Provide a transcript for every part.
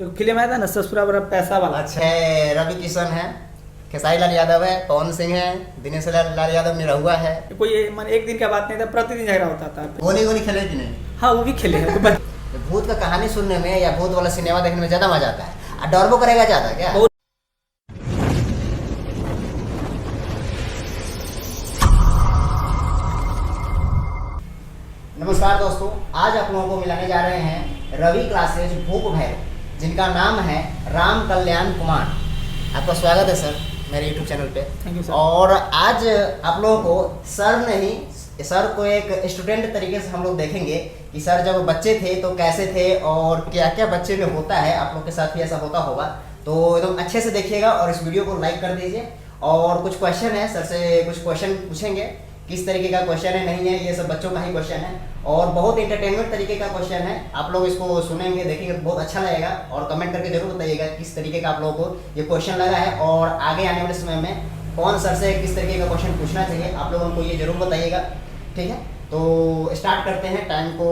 जो फिल्म आया था ना ससुरा बड़ा पैसा वाला। अच्छा रवि किशन है, खेसारी लाल यादव है, पवन सिंह है, दिनेश लाल यादव निरहुआ है। कोई मन एक दिन का बात नहीं था, प्रतिदिन झगड़ा होता था। गोली गोली खेले कि नहीं? हाँ वो भी खेले हैं। भूत का कहानी सुनने में या भूत वाला सिनेमा देखने में ज्यादा मजा आता है। और डरबो करेगा ज्यादा क्या? नमस्कार दोस्तों, आज आप लोगों को मिलाने जा रहे हैं रवि क्लासेज भूप भैरव, जिनका नाम है राम कल्याण कुमार। आपका स्वागत है सर मेरे यूट्यूब चैनल पे। Thank you sir. और आज आप लोगों को सर को एक स्टूडेंट तरीके से हम लोग देखेंगे कि सर जब बच्चे थे तो कैसे थे और क्या क्या बच्चे में होता है। आप लोग के साथ भी ऐसा होता होगा, तो एकदम अच्छे से देखिएगा और इस वीडियो को लाइक कर दीजिए। और कुछ क्वेश्चन है, सर से कुछ क्वेश्चन पूछेंगे, किस तरीके का क्वेश्चन है नहीं है, ये सब बच्चों का ही क्वेश्चन है और बहुत इंटरटेनमेंट तरीके का क्वेश्चन है। आप लोग इसको सुनेंगे देखेंगे तो बहुत अच्छा लगेगा और कमेंट करके जरूर बताइएगा किस तरीके का आप लोगों को ये क्वेश्चन लगा है और आगे आने वाले समय में कौन सर से किस तरीके का क्वेश्चन पूछना चाहिए, आप लोगों को ये जरूर बताइएगा। ठीक है, तो स्टार्ट करते हैं टाइम को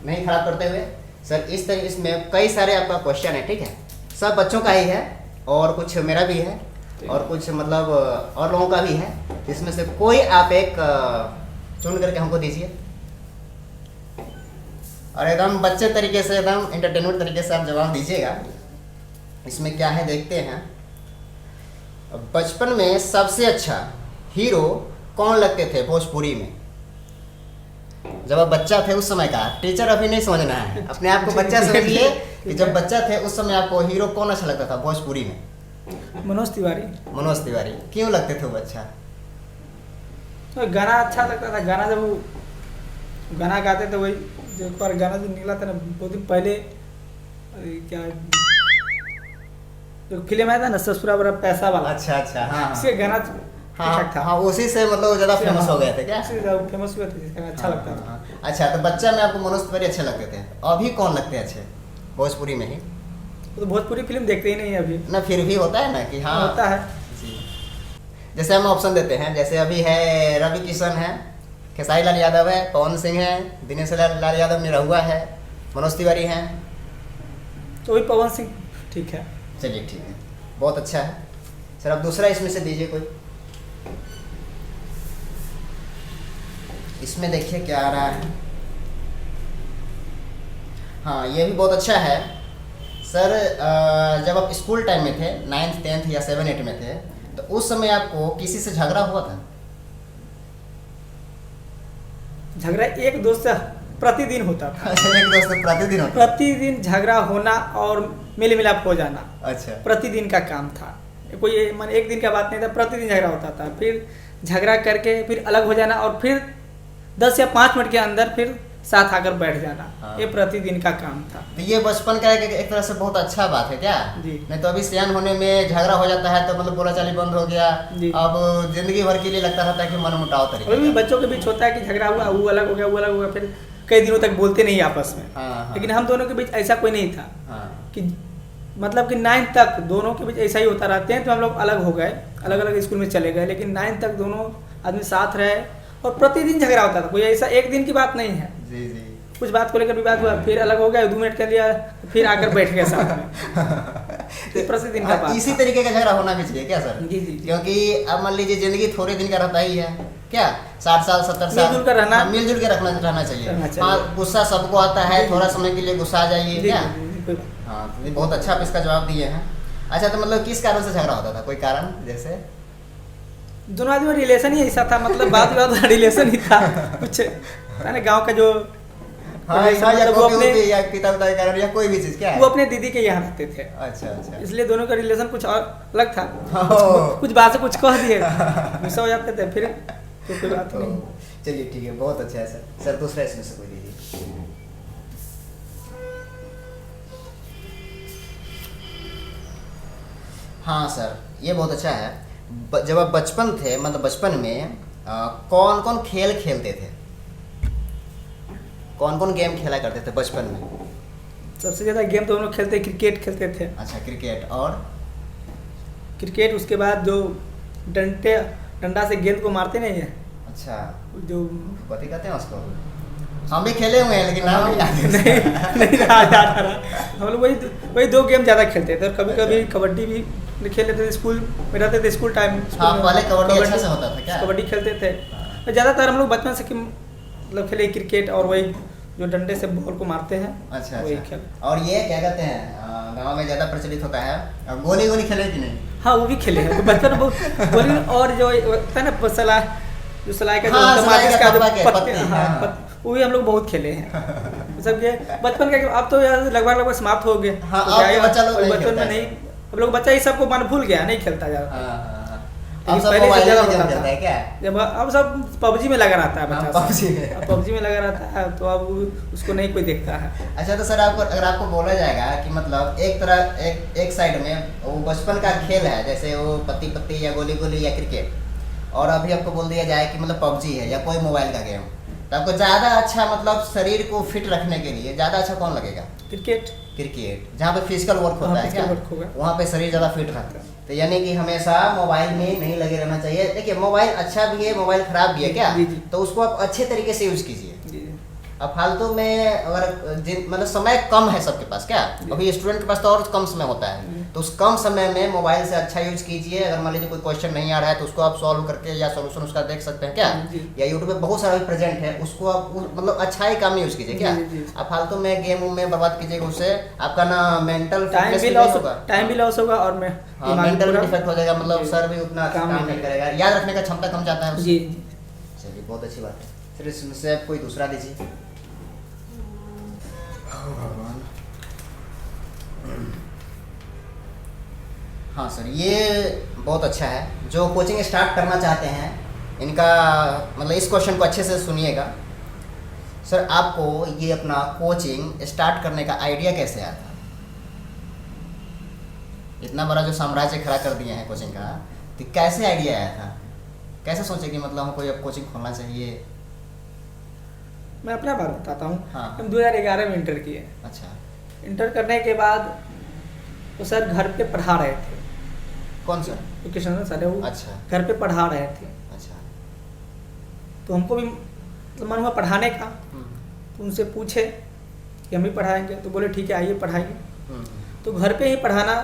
नहीं खराब करते हुए। सर इस तरह इसमें कई सारे आपका क्वेश्चन है, ठीक है, सब बच्चों का ही है और कुछ मेरा भी है और कुछ मतलब और लोगों का भी है। इसमें से कोई आप एक चुन करके हमको दीजिए और एकदम बच्चे तरीके से, एकदम एंटरटेनमेंट तरीके से आप जवाब दीजिएगा। इसमें क्या है देखते हैं। बचपन में सबसे अच्छा हीरो कौन लगते थे भोजपुरी में? जब आप बच्चा थे उस समय का, टीचर अभी नहीं समझना है, अपने आप को बच्चा समझिए कि जब बच्चा थे उस समय आपको हीरो कौन अच्छा लगता था भोजपुरी में? मनोज तिवारी। मनोज तिवारी। क्यों लगते थे वो अच्छा? तो गाना अच्छा लगता था, गाना जब वो गाना गाते थे, वही जो एक बार गाना जो निकला था ना बहुत दिन पहले, क्या जो फिल्म आया था ना ससुरा बड़ा पैसा वाला। अच्छा अच्छा, हाँ इसके गाना हाँ हाँ, उसी से मतलब ज्यादा फेमस हो गए थे क्या? फेमस हुए थे, जिसका अच्छा लगता था। हाँ। अच्छा, तो बच्चा में आपको मनोज तिवारी अच्छे लगते थे, अभी कौन लगते हैं अच्छे भोजपुरी में ही? तो भोजपुरी फिल्म देखते ही नहीं है अभी ना, फिर भी होता है ना कि हाँ होता है जी। जैसे हम ऑप्शन देते हैं, जैसे अभी है रवि किशन है, खेसारी लाल यादव है, पवन सिंह है, दिनेश लाल यादव निरहुआ है, मनोज तिवारी हैं। तो वही पवन सिंह ठीक है। चलिए ठीक है, बहुत अच्छा है सर। अब दूसरा इसमें से दीजिए कोई। इसमें देखिए क्या आ रहा है। हाँ, ये भी बहुत अच्छा है सर। जब आप स्कूल टाइम में थे, 9th 10th या 7 8 में थे, तो उस समय आपको किसी से झगड़ा हुआ था? झगड़ा एक दोस्त से प्रतिदिन होता था। एक दोस्त से प्रतिदिन होता था? प्रतिदिन झगड़ा होना और मेल मिलाप हो जाना अच्छा, प्रतिदिन का काम था। कोई मन एक दिन का बात नहीं था, प्रतिदिन झगड़ा होता था। फिर झगड़ा करके फिर अलग हो जाना और फिर 10 या 5 मिनट के अंदर फिर साथ आकर बैठ जाना। हाँ। ये प्रतिदिन का काम था। तो ये बचपन का एक तरह से बहुत अच्छा बात है क्या? जी। नहीं तो अभी सियान होने में झगड़ा हो जाता है तो मतलब बोलाचाली बंद हो गया। जी। अब जिंदगी भर के लिए लगता रहता है कि मन मुटाव अभी भी तरीके का। बच्चों के बीच होता है कि झगड़ा हुआ, वो अलग हो गया, वो अलग हो गया, फिर कई दिनों तक बोलते नहीं आपस में। हाँ, हाँ। लेकिन हम दोनों के बीच ऐसा कोई नहीं था हाँ। कि मतलब कि 9th तक दोनों के बीच ऐसा ही होता रहा। 10th में हम लोग अलग हो गए, अलग अलग स्कूल में चले गए, लेकिन 9th तक दोनों आदमी साथ रहे और प्रतिदिन झगड़ा होता था। कोई ऐसा एक दिन की बात नहीं है। जी जी। कुछ बात को लेकर विवाद हुआ, फिर अलग हो गए, 2 मिनट के लिए फिर आकर बैठ गए साथ में। ये प्रतिदिन का बात इसी था। तरीके का झगड़ा होना भी चाहिए क्या सर? जी, जी। क्योंकि अब मान लीजिए जिंदगी थोड़े दिन का रहता ही है क्या, 60 साल 70 साल मिलजुल कर रहना। हाँ, मिलजुल के रहना रहना चाहिए। चाहिए। हाँ, गुस्सा सबको आता है, जी, थोड़ा जी। समय के लिए गुस्सा आ जाइए जी, क्या? जी, जी, कोई बात। हाँ, तो ये बहुत अच्छा आप इसका जवाब दिए हैं। अच्छा, तो मतलब किस कारण से झगड़ा होता था? कोई कारण जैसे? दोनों आदमी का रिलेशन ही ऐसा था, मतलब बात विवाद रिलेशन ही था कुछ गांव का जो हाँ, ऐसा या मतलब वो कॉपी अपने वॉपी या किताब के कारण या कोई भी चीज क्या है? वो अपने दीदी के यहाँ रहते थे, अच्छा अच्छा। इसलिए दोनों का रिलेशन कुछ और अलग था। ओह। कुछ बात से कुछ कह दिए, गुस्सा हो जाते थे, फिर तो कोई बात नहीं। चलिए ठीक है, बहुत अच्छा है सर। सर दूसरा इसमें से कोई दीजिए। हाँ सर, ये बहुत अच्छा है। जब आप बचपन थे, मतलब बचपन में कौन कौन खेल खेलते थे? कौन कौन गेम खेला करते थे बचपन में? सबसे ज्यादा गेम तो हम लोग खेलते, क्रिकेट खेलते थे। अच्छा, क्रिकेट। और क्रिकेट, उसके बाद जो डंडा से गेंद को मारते नहीं है, अच्छा, जो कथी कहते हैं उसको? हम भी खेले हुए हैं लेकिन नाम नहीं याद है। नहीं याद आ रहा। हम लोग वही 2 गेम ज़्यादा खेलते थे और कभी कभी कबड्डी भी खेल लेते थे। स्कूल में रहते थे, स्कूल टाइम हाँ, पहले कबड्डी अच्छा से होता था क्या? कबड्डी खेलते थे। और ज़्यादातर हम लोग बचपन से मतलब खेले क्रिकेट और वही जो डंडे से बॉल को मारते हैं। अच्छा वही अच्छा। खेल। और ये क्या कहते हैं गांव में ज़्यादा प्रचलित होता है, और गोली गोली खेले कि नहीं? हाँ, वो भी खेले हैं। तो बचपन में बहुत गोली और जो होता है ना सलाई का जो हाँ, होता है, सलाई माचिस का का जो पत्ता के, पत्ते, पत्ते, हाँ, हाँ। वो भी हम लोग बहुत खेले हैं। सब ये बचपन का अब तो यार लगभग समाप्त हो गए। हाँ, तो अब क्या है, बच्चा लोग नहीं बचपन खेलता में है। नहीं, अब लोग बच्चा ही सबको मन भूल गया, नहीं खेलता ज्यादा। हाँ हाँ हाँ। लेकिन अब सब पहले से मोबाइल ज्यादा में गेम होता खेलता था। है क्या? जब अब सब पबजी में लगा रहता है हाँ, बच्चा। PUBG में। अब पबजी में लगा रहता है तो अब उसको नहीं कोई देखता है। अच्छा, तो सर आपको अगर आपको बोला जाएगा कि मतलब एक साइड में वो बचपन का खेल है, जैसे वो पत्ती पत्ती या गोली गोली या क्रिकेट, और अभी आपको बोल दिया जाए कि मतलब पबजी है या कोई मोबाइल का गेम, तो आपको ज़्यादा अच्छा मतलब शरीर को फिट रखने के लिए ज़्यादा अच्छा कौन लगेगा? क्रिकेट। क्रिकेट, जहाँ पे फिजिकल वर्क होता हाँ, है क्या, physical work होगा। वहाँ पे शरीर ज़्यादा फिट रहता है। तो यानी कि हमेशा मोबाइल में नहीं लगे रहना चाहिए। देखिए, मोबाइल अच्छा भी है, मोबाइल खराब भी है क्या? जी, जी। तो उसको आप अच्छे तरीके से यूज कीजिए। जी। अब फालतू में अगर मतलब समय कम है सबके पास क्या, अभी स्टूडेंट के पास तो और कम समय होता है, तो उस कम समय में मोबाइल से अच्छा यूज कीजिए। अगर मान लीजिए कोई क्वेश्चन नहीं आ रहा है तो उसको आप सॉल्व करके या सॉल्यूशन उसका देख सकते हैं क्या, जी। या यूट्यूब पे बहुत सारा प्रेजेंट है, उसको आप मतलब अच्छा ही काम में यूज कीजिए क्या। जी, जी। आप फालतू में गेम में बर्बाद कीजिएगा, उससे आपका ना मेंटल टाइम भी लॉस होगा और मैं मेंटल इफेक्ट हो जाएगा, मतलब जी। सर भी उतना अच्छा काम काम नहीं नहीं करेगा, याद रखने का क्षमता कम जाता है उससे। जी। चलिए, बहुत अच्छी बात है। फिर इसमें से आप कोई दूसरा दीजिए। हाँ सर, ये बहुत अच्छा है। जो कोचिंग स्टार्ट करना चाहते हैं इनका मतलब इस क्वेश्चन को अच्छे से सुनिएगा। सर, आपको ये अपना कोचिंग स्टार्ट करने का आइडिया कैसे आया था? इतना बड़ा जो साम्राज्य खड़ा कर दिए हैं कोचिंग का, तो कैसे आइडिया आया था? कैसे सोचे कि मतलब हमको ये कोचिंग खोलना चाहिए? मैं अपना बात बताता हूँ। हाँ। हम 2011 में इंटर किए। अच्छा। इंटर करने के बाद वो सर घर पे पढ़ा रहे थे। कौन सा? कृष्ण सर है वो। अच्छा घर पे पढ़ा रहे थे, अच्छा। तो हमको भी मतलब मन हुआ पढ़ाने का। तो उनसे पूछे कि हम भी पढ़ाएंगे, तो बोले ठीक है, आइए पढ़ाइए। तो घर पे ही पढ़ाना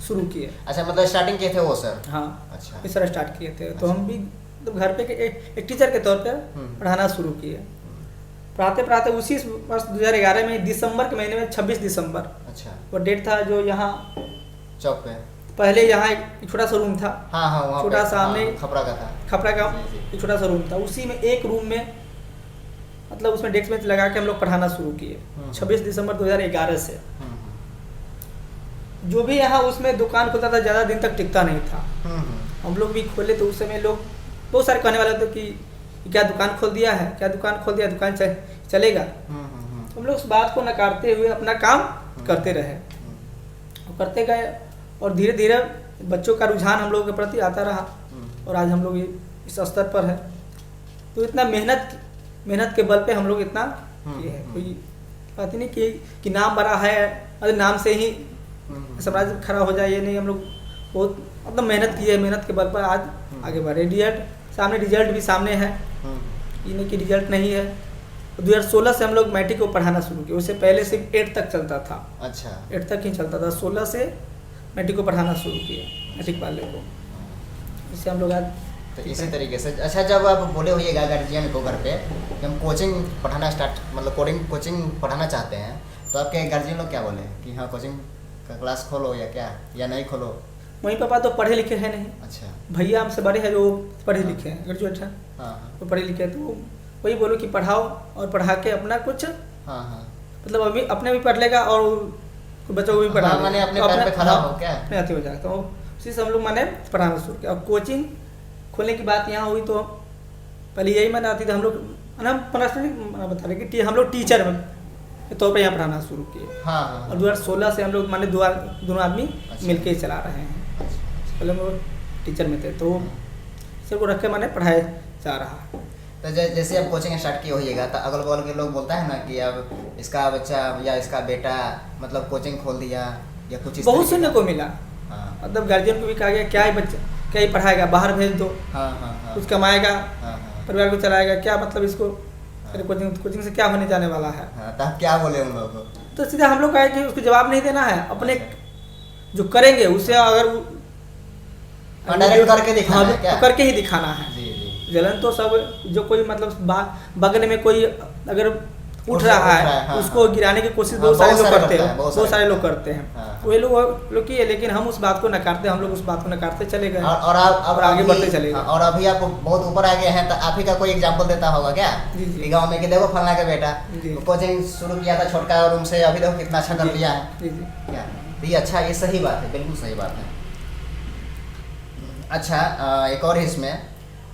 शुरू किए। अच्छा, मतलब स्टार्टिंग किए थे वो सर? हाँ। अच्छा। इस तरह स्टार्ट किए थे। तो अच्छा। हम भी मतलब घर पे एक टीचर के तौर पर पढ़ाना शुरू किए। पढ़ाते पढ़ाते उसी वर्ष 2011 में दिसंबर के महीने में 26 दिसंबर अच्छा। वो डेट था, जो यहाँ चौक पे पहले यहाँ एक छोटा सा रूम था। हाँ हाँ, वहाँ छोटा पे, सामने हाँ, खपरा का था। खपरा का जी, जी। एक छोटा सा रूम था। उसी में एक रूम में मतलब उसमें डेस्क बेंच लगा के हम लोग पढ़ाना शुरू किए 26 दिसंबर 2011 से। जो भी यहाँ उसमें दुकान खुलता था ज़्यादा दिन तक टिकता नहीं था। हम लोग भी खोले तो उस समय लोग बहुत सारे कहने वाले थे कि क्या दुकान खोल दिया है, क्या दुकान खोल दिया, दुकान चलेगा। हम लोग उस बात को नकारते हुए अपना काम करते रहे और करते गए, और धीरे धीरे बच्चों का रुझान हम लोगों के प्रति आता रहा, और आज हम लोग इस स्तर पर है। तो इतना मेहनत के बल पे हम लोग इतना ये है। कोई बात ही नहीं कि नाम बड़ा है, अरे नाम से ही साम्राज्य खड़ा हो जाए, ये नहीं। हम लोग बहुत मतलब मेहनत की है, मेहनत के बल पर आज आगे बढ़े। रिजल्ट भी सामने है, ये नहीं कि रिजल्ट नहीं है। 2016 से हम लोग मैट्रिक को पढ़ाना शुरू किया। उससे पहले सिर्फ 8 तक चलता था। अच्छा। 8 तक ही चलता था। 16 से मैट्रिक को पढ़ाना शुरू किए, मैट्रिक वाले को। इससे हम लोग आज तो इसी तरीके से। अच्छा, जब आप बोले होइएगा गार्जियन को घर पे कि हम कोचिंग पढ़ाना मतलब कोचिंग पढ़ाना चाहते हैं, तो आपके गार्जियन लोग क्या बोले कि हाँ कोचिंग का क्लास खोलो या क्या, या नहीं खोलो? मम्मी पापा तो पढ़े लिखे हैं नहीं। अच्छा। भैया हमसे बड़े हैं जो पढ़े लिखे हैं, ग्रेजुएट हैं, हाँ वो पढ़े लिखे हैं। तो वही बोलो कि पढ़ाओ और पढ़ा के अपना कुछ हाँ हाँ, मतलब अभी अपने भी पढ़ लेगा और बच्चों को भी पढ़ा हाँ, मैंने अपने पैर पे खड़ा हो क्या? अपने हाथी हो जाएगा। तो उसी से हम लोग मैंने पढ़ाना शुरू किया। और कोचिंग खोलने की बात यहाँ हुई तो पहले यही मैंने आती थी। हम लोग बता रहे कि हम लोग टीचर के तौर पर यहाँ पढ़ाना शुरू किए। हाँ हाँ। और 2016 से हम लोग माने दोनों आदमी अच्छा। मिलके ही चला रहे हैं। पहले हम लोग टीचर में थे, तो सर को रख के मैंने पढ़ाया जा रहा। तो जैसे आप कोचिंग स्टार्ट किए होइएगा तो अगल बगल के लोग बोलता है ना कि अब इसका बच्चा या इसका बेटा मतलब कोचिंग खोल दिया या कुछ इस बहुत तरीके सुनने का। को मिला। हाँ मतलब गार्जियन को भी कहा गया क्या ही बच्चा क्या ही पढ़ाएगा, बाहर भेज दो, हाँ हाँ हाँ कुछ कमाएगा, हाँ हाँ परिवार को चलाएगा, क्या मतलब इसको मेरे कोचिंग से क्या होने जाने वाला है। हाँ, तो आप क्या बोले उन लोगों को? तो सीधा हम लोग कहे कि उसको जवाब नहीं देना है, अपने जो करेंगे उससे अगर डायरेक्ट करके दिखाना है क्या? तो करके ही दिखाना है। जी जी। जलन तो सब जो कोई मतलब बगल में कोई अगर उठ रहा है हाँ, उसको हाँ। गिराने की कोशिश हाँ, बहुत सारे लोग करते करता है, हैं, बहुत बहुत सारे लोग करता करते हैं। हाँ। वही लोग किए, लेकिन हम उस बात को नकारते, हम लोग उस बात को नकारते चले गए और आप अब और आगे अभी- बढ़ते चले गए। हाँ, और अभी आप बहुत ऊपर आ गए हैं, तो आप ही का कोई एग्जांपल देता होगा क्या? जी, जी। कि गांव में कि देखो फलना का बेटा जी। कोचिंग शुरू किया था छोटका रूम से, अभी देखो कितना अच्छा कर लिया है। जी जी। क्या तो ये अच्छा, ये सही बात है, बिल्कुल सही बात है। अच्छा, एक और है इसमें,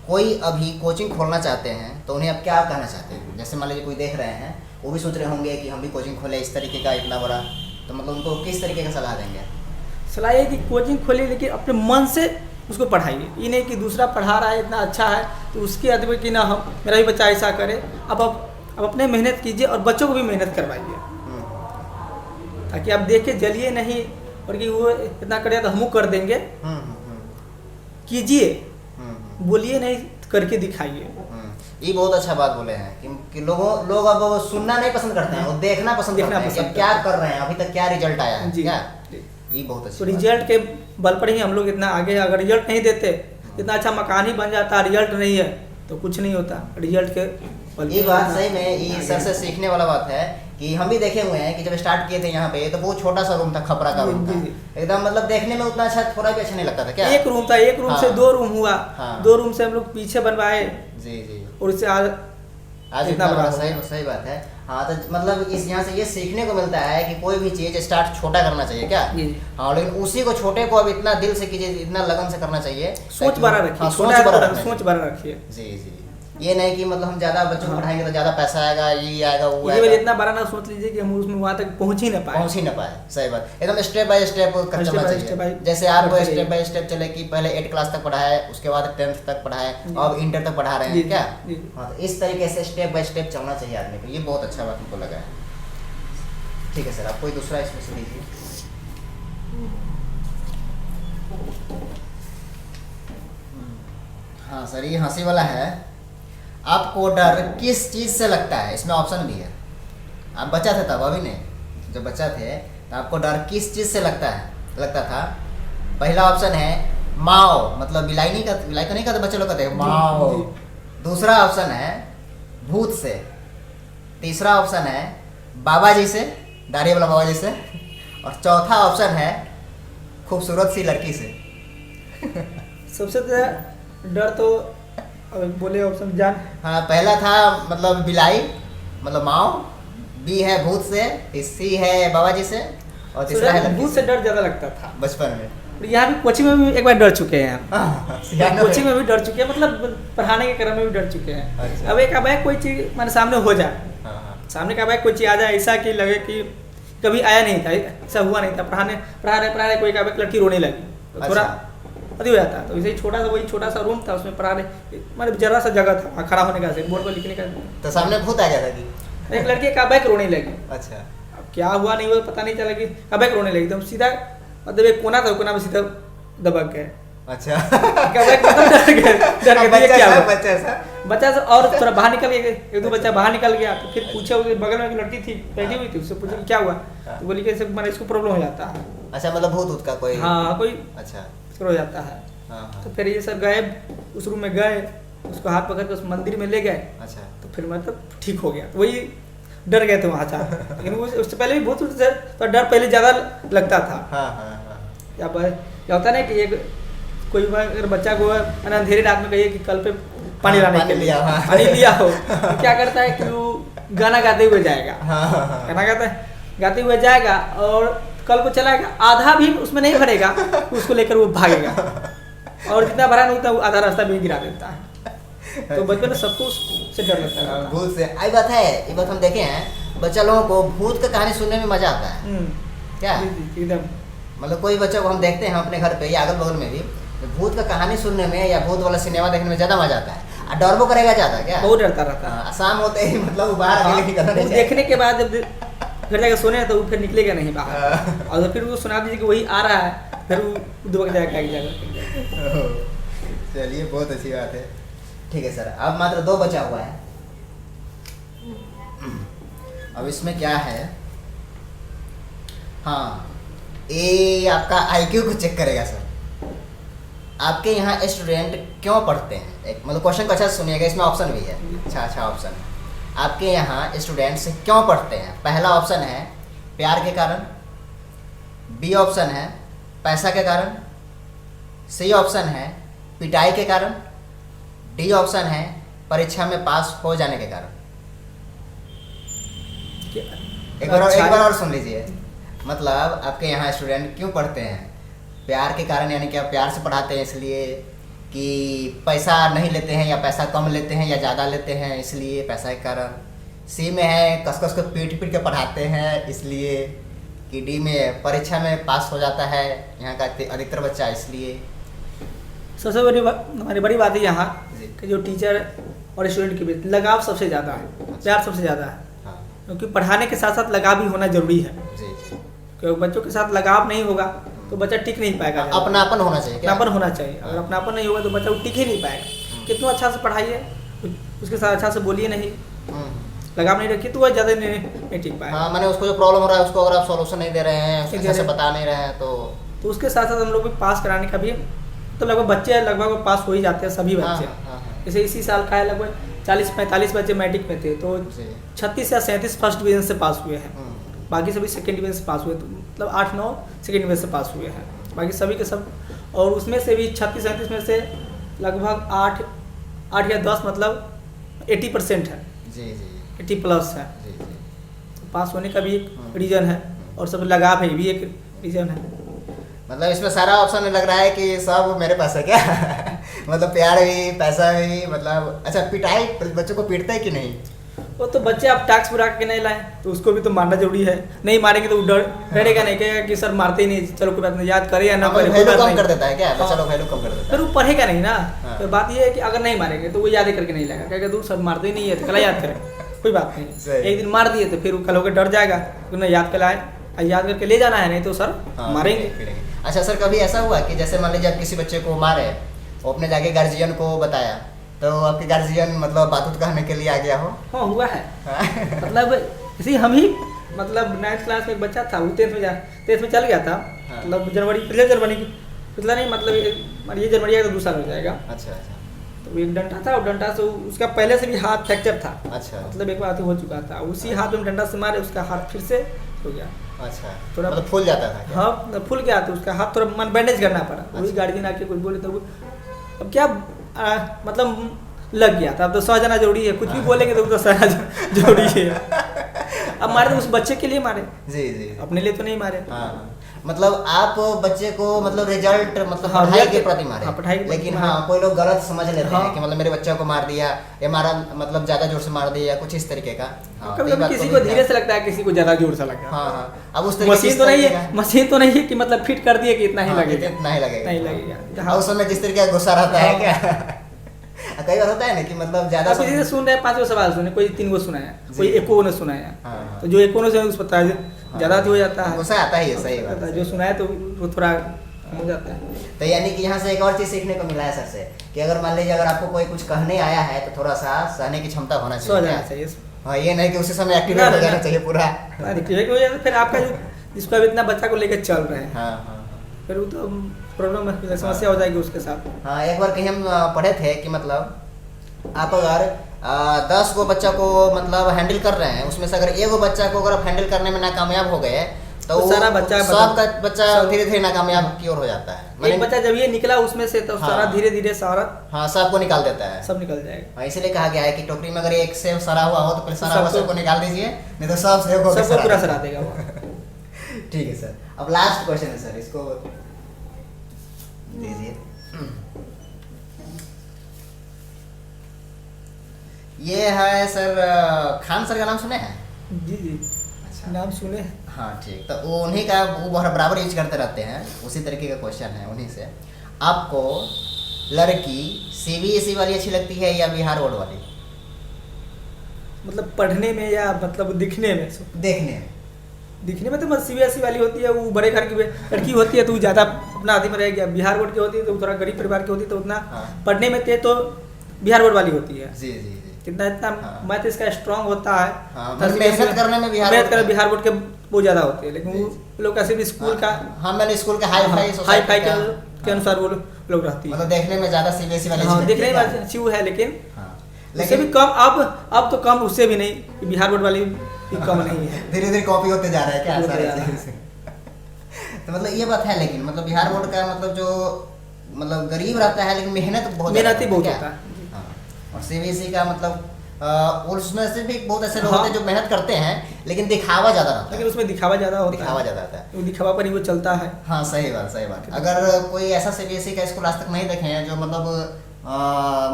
कोई अभी कोचिंग खोलना चाहते हैं तो उन्हें आप क्या कहना चाहते हैं? जैसे मान लीजिए कोई देख रहे हैं, वो भी सोच रहे होंगे कि हम भी कोचिंग खोले इस तरीके का इतना बड़ा, तो मतलब उनको किस तरीके का सलाह देंगे? सलाह ये कि कोचिंग खोलिए, लेकिन अपने मन से उसको पढ़ाइए। ये नहीं कि दूसरा पढ़ा रहा है इतना अच्छा है तो उसके अदब कि ना हम मेरा भी बच्चा ऐसा करे। अब अपने मेहनत कीजिए और बच्चों को भी मेहनत करवाइए, ताकि आप देख के जलिए नहीं और कि वो इतना करे तो हमू कर देंगे। कीजिए, बोलिए नहीं, करके दिखाइए। ये बहुत अच्छा बात बोले हैं कि लोग अब वो सुनना नहीं पसंद करते हैं, वो देखना पसंद करते हैं कि अब क्या कर रहे हैं, अभी तक क्या रिजल्ट आया है। जी, क्या जी। ये बहुत अच्छा तो रिजल्ट के बल पर ही हम लोग इतना आगे। अगर रिजल्ट नहीं देते, इतना अच्छा मकान ही बन जाता, रिजल्ट नहीं है तो कुछ नहीं होता। रिजल्ट के बल ये बात सही में ये सर से सीखने वाला बात है कि हम भी देखे हुए हैं कि जब स्टार्ट किए थे यहाँ पे तो बहुत छोटा सा रूम था, खपरा का रूम था, एकदम मतलब देखने में उतना अच्छा, थोड़ा भी अच्छा नहीं लगता था। क्या एक रूम था, एक रूम से 2 रूम हुआ। 2 रूम से हम लोग पीछे बनवाए जी जी, और उससे आज इतना बड़ा। सही बात है। हाँ, तो मतलब इस यहाँ से ये सीखने को मिलता है कि कोई भी चीज स्टार्ट छोटा करना चाहिए। क्या हाँ, लेकिन उसी को छोटे को अब इतना दिल से कीजिए, इतना लगन से करना चाहिए। सोच बड़ा रखिए, सोच बड़ा रखिए। जी जी, ये नहीं कि मतलब हम ज्यादा बच्चों को पढ़ाएंगे तो ज्यादा पैसा आएगा, ये आएगा वो आएगा। इतना बड़ा ना सोच लीजिए कि हम उसमें वहाँ तक पहुँच ही ना पाए। सही बात, एकदम स्टेप बाय स्टेप कर चलना चाहिए। जैसे आप स्टेप बाय स्टेप चले कि पहले 8 क्लास तक पढ़ाए, उसके बाद 10th तक पढ़ाए, अब इंटर तक पढ़ा रहे हैं। क्या हाँ, तो इस तरीके से स्टेप बाय स्टेप चलना चाहिए आदमी को। ये बहुत अच्छा बात हमको लगा है। ठीक है सर, आप कोई दूसरा इसमें से लीजिए। हाँ सर, ये हंसी वाला है। आपको डर किस चीज से लगता है? इसमें ऑप्शन भी है। आप बच्चा थे तब, अभी नहीं, जब बच्चा थे तो आपको डर किस चीज से लगता था? पहला ऑप्शन है माओ, मतलब बिलाई तो नहीं कहते बच्चे लोग, कहते हैं माओ। दूसरा ऑप्शन है भूत से। तीसरा ऑप्शन है बाबा जी से, दाढ़ी वाला बाबा जी से। और चौथा ऑप्शन है खूबसूरत सी लड़की से। सबसे ज्यादा डर तो बोले ऑप्शन जान। हाँ, पहला था मतलब बिलाई, मतलब माओ। बी है भूत से, सी है बाबा जी से, और तीसरा है भूत से डर ज्यादा लगता था बचपन में। यहाँ भी कोचिंग में भी एक बार डर चुके हैं। कोचिंग में भी डर चुके हैं, मतलब पढ़ाने के क्रम में भी डर चुके हैं। अच्छा। अब एक अब कोई चीज मेरे सामने हो जाए, सामने का कोई चीज आ जाए ऐसा कि लगे कि कभी आया नहीं था, ऐसा हुआ नहीं था, पढ़ा रहे कोई का लड़की रोने लगी तो थोड़ा अति हो जाता। तो वैसे ही छोटा सा रूम था, उसमें पढ़ा रहे, मतलब जरा सा जगह था खड़ा होने का, बोर्ड पर लिखने का। तो सामने भूत आ गया था कि एक लड़की का बैक रोने लगी। अच्छा, अब क्या हुआ नहीं हुआ पता नहीं चला कि बैक रोने लगी, एकदम सीधा, मतलब एक कोना था, कोना में सीधा दबक गए। अच्छा, बच्चा से और थोड़ा बाहर निकल गया, 1-2 बच्चा बाहर निकल गया। तो फिर पूछा, बगल में एक लड़की थी बैठी हुई थी, उससे पूछा क्या हुआ, तो बोली कि मैंने इसको प्रॉब्लम हो जाता है। अच्छा, मतलब भूत का कोई? हाँ, कोई अच्छा हो जाता है। हाँ। तो फिर ये सब गए, उस रूम में गए, उसको हाथ पकड़ के उस मंदिर में ले गए। अच्छा, तो फिर मतलब ठीक हो गया। वही डर गए थे वहाँ से, लेकिन उससे पहले भी बहुत तो डर पहले ज़्यादा लगता था। क्या होता है ना कि एक कोई अगर बच्चा को अंधेरे रात में कहिए कि कल पे पानी लाने के लिए पानी लिया हो, तो क्या करता है कि वो गाना गाते हुए जाएगा। गाना गाते हुए जाएगा और कल को चलाएगा, आधा भी उसमें नहीं भरेगा, उसको लेकर वो भागेगा और जितना भरा नहीं होता वो आधा रास्ता भी गिरा देता है। तो बचपन में सबको उससे डर लगता है, भूत से। आई बात है, ये बात हम देखे हैं, बच्चा लोगों को भूत का कहानी सुनने में मजा आता है। क्या एकदम, मतलब कोई बच्चा को हम देखते हैं अपने घर पे या अगल बगल में भी, भूत का कहानी सुनने में या भूत वाला सिनेमा देखने में ज्यादा मजा आता है। डरबो करेगा ज्यादा, क्या बहुत डरता रहता है। शाम होते ही मतलब बाहर देखने के बाद जब घर जाकर सोने तो वो फिर निकलेगा नहीं बाहर, और फिर वो सुना दीजिए कि वही आ रहा है, फिर वो दबक जाएगा। चलिए, बहुत अच्छी बात है। ठीक है सर, अब मात्र 2 बचा हुआ है। अब इसमें क्या है, हाँ ये आपका आईक्यू को चेक करेगा सर। आपके यहाँ स्टूडेंट क्यों पढ़ते हैं, एक मतलब क्वेश्चन को अच्छा से सुनिएगा, इसमें ऑप्शन भी है, अच्छा ऑप्शन है। आपके यहाँ स्टूडेंट्स क्यों पढ़ते हैं? पहला ऑप्शन है प्यार के कारण, बी ऑप्शन है पैसा के कारण, सी ऑप्शन है पिटाई के कारण, डी ऑप्शन है परीक्षा में पास हो जाने के कारण। एक बार और सुन लीजिए। मतलब आपके यहाँ स्टूडेंट क्यों पढ़ते हैं? प्यार के कारण, यानी कि आप प्यार से पढ़ाते हैं इसलिए, कि पैसा नहीं लेते हैं या पैसा कम लेते हैं या ज़्यादा लेते हैं इसलिए पैसा के कारण, सी में है कस कस को पीट पीट के पढ़ाते हैं इसलिए, कि डी में परीक्षा में पास हो जाता है यहाँ का अधिकतर बच्चा इसलिए। सबसे हमारी बड़ी बात है यहाँ कि जो टीचर और स्टूडेंट के बीच लगाव सबसे ज़्यादा है, प्यार सबसे ज़्यादा है। हाँ क्योंकि पढ़ाने के साथ साथ लगाव भी होना जरूरी है। जी जी। क्योंकि बच्चों के साथ लगाव नहीं होगा तो बच्चा टिक नहीं पाएगा। अपनापन होना चाहिए, अपनापन होना चाहिए। अगर अपनापन नहीं होगा तो बच्चा टिक ही नहीं पाएगा। कितना अच्छा से पढ़ाइए, उसके साथ अच्छा से बोलिए नहीं, लगाव नहीं रखिए तो वह ज़्यादा नहीं टिक पाएगा। हाँ, मैंने उसको जो प्रॉब्लम हो रहा है उसको अगर आप सॉल्यूशन नहीं दे रहे हैं, अच्छे से बता नहीं रहे हैं तो उसके साथ साथ हम लोग भी पास कराने का भी, तो लगभग बच्चे लगभग पास हो ही जाते हैं सभी बच्चे। जैसे इसी साल का है लगभग 40-45 बच्चे मैट्रिक में थे तो 36 या 37 फर्स्ट डिवीजन से पास हुए हैं, बाकी सभी सेकेंड डिवीजन से पास हुए, तो मतलब 8-9 सेकेंड डिवीजन से पास हुए हैं, बाकी सभी के सब। और उसमें से भी 36-37 में से लगभग 8 या 10 मतलब 80% है जी जी, 80+ है जी जी। तो पास होने का भी एक रीज़न है और सब लगाव है भी एक रीज़न है। मतलब इसमें सारा ऑप्शन लग रहा है कि सब मेरे पास है क्या? मतलब प्यार भी पैसा भी, मतलब अच्छा पिटाई बच्चों को पीटते हैं कि नहीं? वो तो बच्चे आप टैक्स पूरा के नहीं लाए तो उसको भी तो मारना जरूरी है। नहीं मारेंगे तो डरेगा नहीं, कहेगा कि सर मारते ही नहीं, चलो कोई बात नहीं, याद करे या ना करे, वैल्यू कम कर देता है क्या? चलो वैल्यू कम कर देता है, फिर वो पढ़ेगा नहीं ना। तो बात ये है कि अगर नहीं मारेंगे तो वो याद करके नहीं लाएगा, कहेगा दूर सर मारते ही नहीं है तो कल याद करें, कोई बात नहीं। एक दिन मार दिए तो फिर कल होकर डर जाएगा, उन्हें याद कराए, याद करके ले जाना है, नहीं तो सर मारेंगे। अच्छा सर, कभी ऐसा हुआ कि जैसे मान लीजिए आप किसी बच्चे को मारे, वो अपने जाके गार्जियन को बताया तो आपके गार्जियन मतलब बात कहने के लिए आ गया हो? हाँ हुआ है। मतलब इसी हम ही मतलब 9th क्लास में एक बच्चा था, वो 10th में चल गया था। मतलब पिछले जनवरी की पिछला नहीं, मतलब ये जनवरी आएगा तो 2 साल हो जाएगा। अच्छा अच्छा। तो एक डंडा था और डंडा से उसका पहले से भी हाथ फ्रैक्चर था। अच्छा। मतलब एक बार हो चुका था, उसी हाथ में डंडा से मारे उसका हाथ फिर से हो गया। अच्छा, थोड़ा मतलब फूल जाता था क्या? हाँ फूल गया तो उसका हाथ थोड़ा बैंडेज करना पड़ा। वही गार्जियन आके कुछ बोले तो अब क्या मतलब लग गया था। अब तो सहजना जरूरी है, कुछ भी बोलेंगे तो सहना जरूरी है। अब मारे तो उस बच्चे के लिए मारे, जी जी, अपने लिए तो नहीं मारे। हाँ, मतलब आप बच्चे को मतलब रिजल्ट मतलब पढ़ाई के प्रति मारे। हाँ, पढ़ाई के प्रति। लेकिन हाँ कोई लोग गलत समझ लेते हैं कि मतलब मेरे बच्चे को मार दिया या मारा मतलब ज्यादा जोर से मार दिया या कुछ इस तरीके का। कभी किसी को धीरे से लगता है, किसी को ज्यादा जोर से लगता है। हाँ हाँ, अब उस तरीके मशीन तो नहीं है कि मतलब फिट कर दिए कि इतना ही लगेगा, इतना ही लगेगा, नहीं लगेगा। उस समय जिस तरीके का गुस्सा रहता है क्या? कई बार होता है ना कि मतलब ज्यादा किसी से सुन रहे हैं 5 गो सवाल सुने, कोई 3 गो सुनाया, कोई 1 गो ने सुनाया। तो जो 1 गो से उसको पता है ज्यादा हो जाता है, गुस्सा आता ही है। सही बात है, जो सुनाया तो वो थोड़ा हो जाता है। तो यानी कि यहाँ से एक और चीज सीखने को मिला है सर से कि अगर मान लीजिए अगर आपको कोई कुछ कहने आया है तो थोड़ा सा सहने की क्षमता होना चाहिए। हाँ, ये नहीं कि उसी समय एक्टिवेट हो जाना चाहिए पूरा। एक्टिवेट हो जाए फिर आपका जिसको अब इतना बच्चा को लेकर चल रहे हैं, हाँ, फिर वो तो प्रॉब्लम समस्या हो जाएगी उसके साथ। हाँ, एक बार कहीं हम पढ़े थे कि मतलब आप अगर 10 गो बच्चा को मतलब हैंडल कर रहे हैं, उसमें से अगर 1 बच्चा को अगर आप हैंडल करने में नाकामयाब हो गए तो सारा बच्चा सबका बच्चा धीरे धीरे नाकामयाब की ओर हो जाता है। एक बच्चा जब ये निकला उसमें से तो सारा धीरे धीरे सारा हाँ सबको निकाल देता है, सब निकल जाएगा। इसीलिए कहा गया है कि टोकरी में अगर एक सेब सड़ा हुआ हो तो फिर सारा सबको निकाल दीजिए, नहीं तो सब सेब को सबको पूरा सड़ा देगा वो। ठीक है सर, अब लास्ट क्वेश्चन है सर, इसको दीजिए। ये है सर, खान सर का नाम सुने हैं? जी जी, अच्छा नाम सुने। हाँ ठीक, तो वो उन्हीं का वो बराबर यूज करते रहते हैं, उसी तरीके का क्वेश्चन है उन्हीं से। आपको लड़की CBSE वाली अच्छी लगती है या बिहार बोर्ड वाली? मतलब पढ़ने में या मतलब दिखने में? दिखने में तो मतलब CBSE वाली होती है, वो बड़े घर की लड़की होती है तो ज़्यादा अपना आदमी में रहेगी। बिहार बोर्ड की होती है तो थोड़ा गरीब परिवार की होती है तो उतना पढ़ने में तेज तो बिहार बोर्ड वाली होती है। जी जी जी। जितना जितना हाँ। मैथ इसका स्ट्रांग होता है, हाँ, तब मेहनत करने में मेहनत कर बिहार बोर्ड के बहुत ज़्यादा होते हैं, लेकिन जी, वो लोग का सिर्फ स्कूल का हाँ मैंने स्कूल के हाई फाई हाई फाई के अनुसार वो लोग रहती है। मतलब देखने में ज्यादा सीबीएसई वाले हाँ, चीज़ देखने लगती है में अच्छी वो है, लेकिन हाँ, उससे भी कम अब तो कम उससे भी नहीं, बिहार बोर्ड वाली भी कम नहीं है। धीरे धीरे कॉपी होते जा रहा है क्या होते सारे जा रहा है। चीज़? तो मतलब ये बात है, लेकिन मतलब बिहार बोर्ड का मतलब जो मतलब गरीब रहता है लेकिन मेहनत बहुत मेहनत ही बहुत क्या? होता है। हाँ, और सीबीएसई का मतलब उसमें से भी बहुत ऐसे लोग हाँ। होते हैं जो मेहनत करते हैं लेकिन दिखावा ज्यादा रहता लेकिन है, उसमें दिखावा ज़्यादा होता दिखावा है, ज्यादा रहता है। वो दिखावा पर ही वो चलता है। हाँ सही बात। अगर कोई ऐसा सीबीएसई का स्कूल आज तक नहीं देखे हैं जो मतलब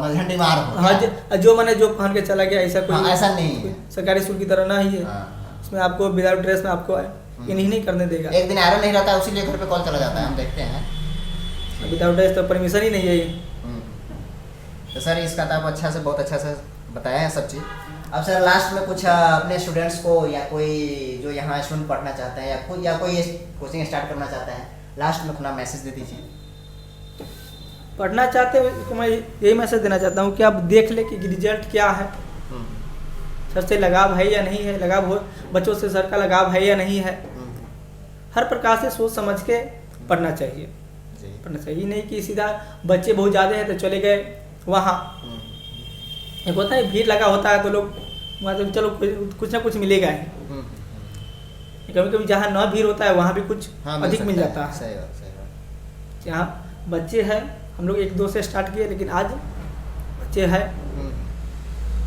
मझंडी मार हो हाँ, क्या? जो मैंने जो पहन के चला गया ऐसा कोई हाँ, ऐसा नहीं है। सरकारी स्कूल की तरह ना ही है। हाँ, हाँ। इसमें आपको विदाउट ड्रेस में आपको इन्हीं नहीं करने देगा। एक दिन आयरन नहीं रहता है, उसीलिए घर पे कॉल चला जाता है, हम देखते हैं। विदाउट ड्रेस तो परमिशन ही नहीं है ये। तो सर इसका तो आप अच्छा से बहुत अच्छा से बताया है सब चीज़। अब सर लास्ट में कुछ अपने स्टूडेंट्स को या कोई जो यहाँ स्टूडेंट पढ़ना चाहते हैं या कोई कोचिंग स्टार्ट करना चाहता है, लास्ट में अपना मैसेज दे दीजिए। पढ़ना चाहते हो तो मैं यही मैसेज देना चाहता हूँ कि आप देख ले कि रिजल्ट क्या है, सर से लगाव है या नहीं है, लगाव हो बच्चों से सर का लगाव है या नहीं है। हर प्रकार से सोच समझ के पढ़ना चाहिए, पढ़ना चाहिए। नहीं कि सीधा बच्चे बहुत ज़्यादा हैं तो चले गए वहाँ, एक होता है भीड़ लगा होता है तो लोग वहाँ तो चलो कुछ ना कुछ मिलेगा ही। कभी कभी जहाँ न भीड़ होता है वहाँ भी कुछ अधिक मिल जाता है। सही बात। जहाँ बच्चे हैं, हम लोग 1-2 से स्टार्ट किए, लेकिन आज बच्चे हैं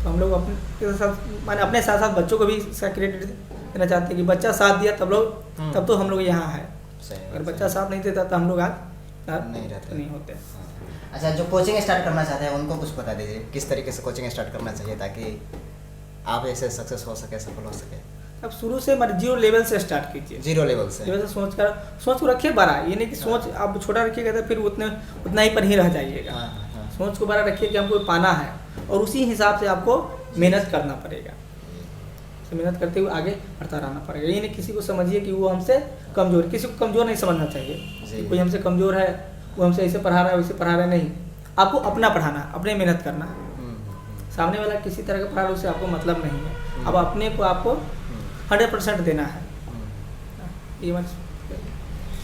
तो हम लोग अपने साथ माने अपने साथ साथ बच्चों को भी इसका क्रेडिट देना चाहते हैं कि बच्चा साथ दिया तब तो हम लोग यहाँ हैं। अगर बच्चा साथ नहीं देता तो हम लोग आज नहीं होते। अच्छा, जो कोचिंग स्टार्ट करना चाहते हैं उनको कुछ बता दीजिए, किस तरीके से कोचिंग स्टार्ट करना चाहिए ताकि आप ऐसे सक्सेस हो सके, सफल हो सके। अब शुरू से मतलब 0 लेवल से स्टार्ट कीजिए। 0 लेवल से सोच को रखिए बड़ा, ये नहीं कि सोच आप छोटा रखिएगा तो फिर उतना ही पर ही रह जाइएगा। सोच को बड़ा रखिए कि हमको पाना है और उसी हिसाब से आपको मेहनत करना पड़ेगा। मेहनत करते हुए आगे बढ़ता रहना पड़ेगा। ये नहीं किसी को समझिए कि वो हमसे कमज़ोर, किसी को कमज़ोर नहीं समझना चाहिए कि कोई हमसे कमज़ोर है, वो हमसे ऐसे पढ़ा रहा है वैसे पढ़ा रहा है। नहीं, आपको अपना पढ़ाना, अपने मेहनत करना है। सामने वाला किसी तरह का पढ़ा रहा है उससे आपको मतलब नहीं है। अब अपने को आपको 100% देना है। ये मत।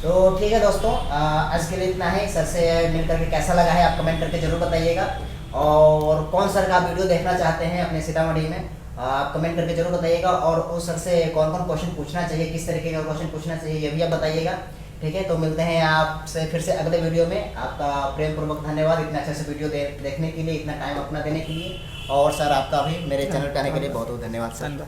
तो ठीक है दोस्तों, आज के लिए इतना ही। सर से मिल करके कैसा लगा है आप कमेंट करके जरूर बताइएगा, और कौन सर का आप वीडियो देखना चाहते हैं अपने सीतामढ़ी में आप कमेंट करके जरूर बताइएगा, और उस सर से कौन कौन क्वेश्चन पूछना चाहिए, किस तरीके का क्वेश्चन पूछना चाहिए ये भी आप बताइएगा। ठीक है, तो मिलते हैं आपसे फिर से अगले वीडियो में। आपका प्रेम पूर्वक धन्यवाद इतना अच्छे से वीडियो देखने के लिए, इतना टाइम अपना देने के लिए, और सर आपका भी मेरे चैनल पे आने के लिए बहुत बहुत धन्यवाद सर।